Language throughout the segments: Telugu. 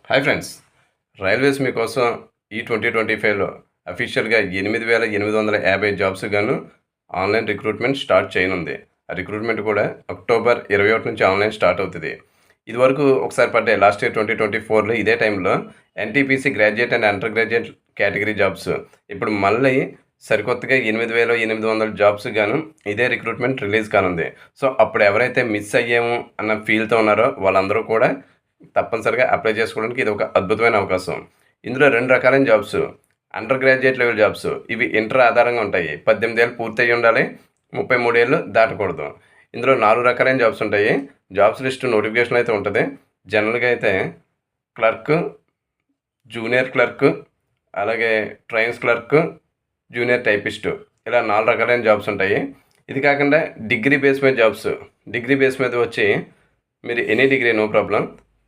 హాయ్ ఫ్రెండ్స్, రైల్వేస్ మీకోసం ఈ 2025లో అఫీషియల్గా 8,850 జాబ్స్ గాను ఆన్లైన్ రిక్రూట్మెంట్ స్టార్ట్ చేయనుంది. ఆ రిక్రూట్మెంట్ కూడా అక్టోబర్ 21 నుంచి ఆన్లైన్ స్టార్ట్ అవుతుంది. ఇదివరకు ఒకసారి పడ్డాయి లాస్ట్ ఇయర్ 2024లో ఇదే టైంలో NTPC graduate and under graduate category jobs. ఇప్పుడు మళ్ళీ సరికొత్తగా 8,800 జాబ్స్ గాను ఇదే రిక్రూట్మెంట్ రిలీజ్ కానుంది. సో అప్పుడు ఎవరైతే మిస్ అయ్యాము అన్న ఫీల్తో ఉన్నారో వాళ్ళందరూ కూడా తప్పనిసరిగా అప్లై చేసుకోవడానికి ఇది ఒక అద్భుతమైన అవకాశం. ఇందులో 2 రకాలైన jobs. Under graduate level jobs. ఇవి ఇంటర్ ఆధారంగా ఉంటాయి. 18 ఏళ్ళు పూర్తయి ఉండాలి, 33 ఏళ్ళు దాటకూడదు. ఇందులో 4 రకాలైన జాబ్స్ ఉంటాయి. జాబ్స్ లిస్ట్ నోటిఫికేషన్ అయితే ఉంటుంది. జనరల్గా అయితే క్లర్క్, జూనియర్ క్లర్క్, అలాగే ట్రైన్స్ క్లర్క్, జూనియర్ టైపిస్టు, ఇలా 4 రకాలైన జాబ్స్ ఉంటాయి. ఇది కాకుండా డిగ్రీ బేస్ మీద జాబ్స్. డిగ్రీ బేస్ మీద వచ్చి మీరు ఎనీ డిగ్రీ నో ప్రాబ్లం,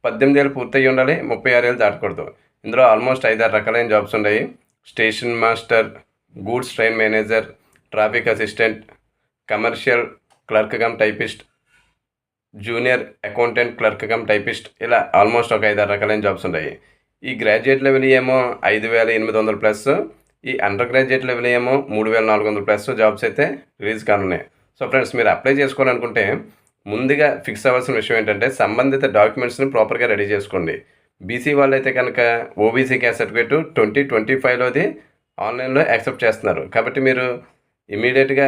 18 ఏళ్ళు పూర్తయి ఉండాలి, 36 ఏళ్ళు దాటకూడదు. ఇందులో ఆల్మోస్ట్ 5-6 రకాలైన జాబ్స్ ఉన్నాయి. Station master, goods train manager, traffic assistant, commercial clerk cum typist, junior accountant clerk cum typist, ఇలా ఆల్మోస్ట్ ఒక 5-6 రకాలైన జాబ్స్ ఉన్నాయి. ఈ గ్రాడ్యుయేట్ లెవెల్ ఏమో 5,800 ప్లస్, ఈ అండర్ గ్రాడ్యుయేట్ లెవెల్ ఏమో 3,400 ప్లస్ జాబ్స్ అయితే రిలీజ్ కానున్నాయి. సో ఫ్రెండ్స్, మీరు అప్లై చేసుకోవాలనుకుంటే ముందుగా ఫిక్స్ అవ్వాల్సిన విషయం ఏంటంటే సంబంధిత డాక్యుమెంట్స్ని ప్రాపర్గా రెడీ చేసుకోండి. బీసీ వాళ్ళైతే కనుక ఓబీసీ క్యాస్ట్ సర్టిఫికేట్ 2025లోది ఆన్లైన్లో యాక్సెప్ట్ చేస్తున్నారు. కాబట్టి మీరు ఇమీడియట్గా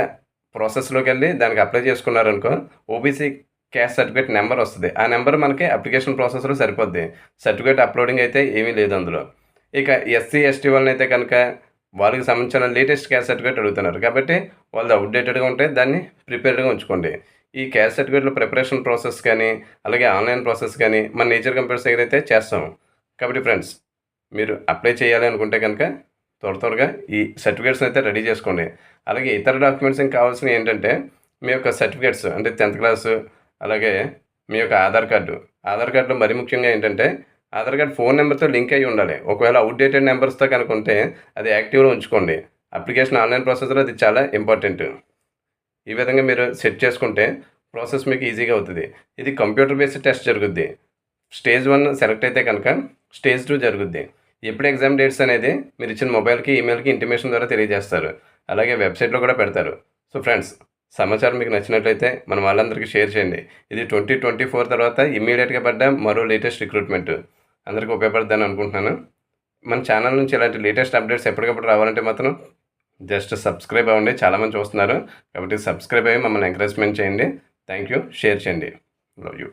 ప్రాసెస్లోకి వెళ్ళి దానికి అప్లై చేసుకున్నారనుకో, ఓబీసీ క్యాస్ట్ సర్టిఫికేట్ నెంబర్ వస్తుంది. ఆ నెంబర్ మనకి అప్లికేషన్ ప్రాసెస్లో సరిపోద్ది. సర్టిఫికేట్ అప్లోడింగ్ అయితే ఏమీ లేదు అందులో. ఇక ఎస్సీ ఎస్టీ వాళ్ళని అయితే కనుక వాళ్ళకి సంబంధించిన లేటెస్ట్ క్యాస్ట్ సర్టిఫికేట్ అడుగుతున్నారు. కాబట్టి వాళ్ళది అవుట్డేటెడ్గా ఉంటే దాన్ని ప్రిపేర్డ్గా ఉంచుకోండి. ఈ క్యాస్ట్ సర్టిఫికేట్లో ప్రిపరేషన్ ప్రాసెస్ కానీ అలాగే ఆన్లైన్ ప్రాసెస్ కానీ మన నేచర్ కంప్యూటర్స్ దగ్గర అయితే చేస్తాము. కాబట్టి ఫ్రెండ్స్, మీరు అప్లై చేయాలి అనుకుంటే కనుక త్వరగా ఈ సర్టిఫికేట్స్ని అయితే రెడీ చేసుకోండి. అలాగే ఇతర డాక్యుమెంట్స్ ఇంకా కావాల్సినవి ఏంటంటే మీ యొక్క సర్టిఫికేట్స్, అంటే 10th క్లాసు, అలాగే మీ యొక్క ఆధార్ కార్డులో మరీ ముఖ్యంగా ఏంటంటే ఆధార్ కార్డు ఫోన్ నెంబర్తో లింక్ అయ్యి ఉండాలి. ఒకవేళ అవుట్డేటెడ్ నెంబర్స్తో కనుక ఉంటే అది యాక్టివ్లో ఉంచుకోండి. అప్లికేషన్ ఆన్లైన్ ప్రాసెస్లో అది చాలా ఇంపార్టెంట్. ఈ విధంగా మీరు సెట్ చేసుకుంటే ప్రాసెస్ మీకు ఈజీగా అవుతుంది. ఇది కంప్యూటర్ బేస్డ్ టెస్ట్ జరుగుద్ది. స్టేజ్ 1 సెలెక్ట్ అయితే కనుక స్టేజ్ 2 జరుగుద్ది. ఎప్పుడు ఎగ్జామ్ డేట్స్ అనేది మీరు ఇచ్చిన మొబైల్కి, ఈమెయిల్కి ఇంటిమేషన్ ద్వారా తెలియజేస్తారు. అలాగే వెబ్సైట్లో కూడా పెడతారు. సో ఫ్రెండ్స్, సమాచారం మీకు నచ్చినట్లయితే మన వాళ్ళందరికీ షేర్ చేయండి. ఇది 2024 తర్వాత ఇమ్మీడియట్గా పడ్డ మరో లేటెస్ట్ రిక్రూట్మెంట్. అందరికీ ఉపయోగపడుతుందని అనుకుంటున్నాను. మన ఛానల్ నుంచి ఇలాంటి లేటెస్ట్ అప్డేట్స్ ఎప్పటికప్పుడు రావాలంటే మాత్రం జస్ట్ సబ్స్క్రైబ్ అవ్వండి. చాలామంది చూస్తున్నారు కాబట్టి సబ్స్క్రైబ్ అయ్యి మమ్మల్ని ఎంకరేజ్మెంట్ చేయండి. Thank you. షేర్ చేయండి. Love you.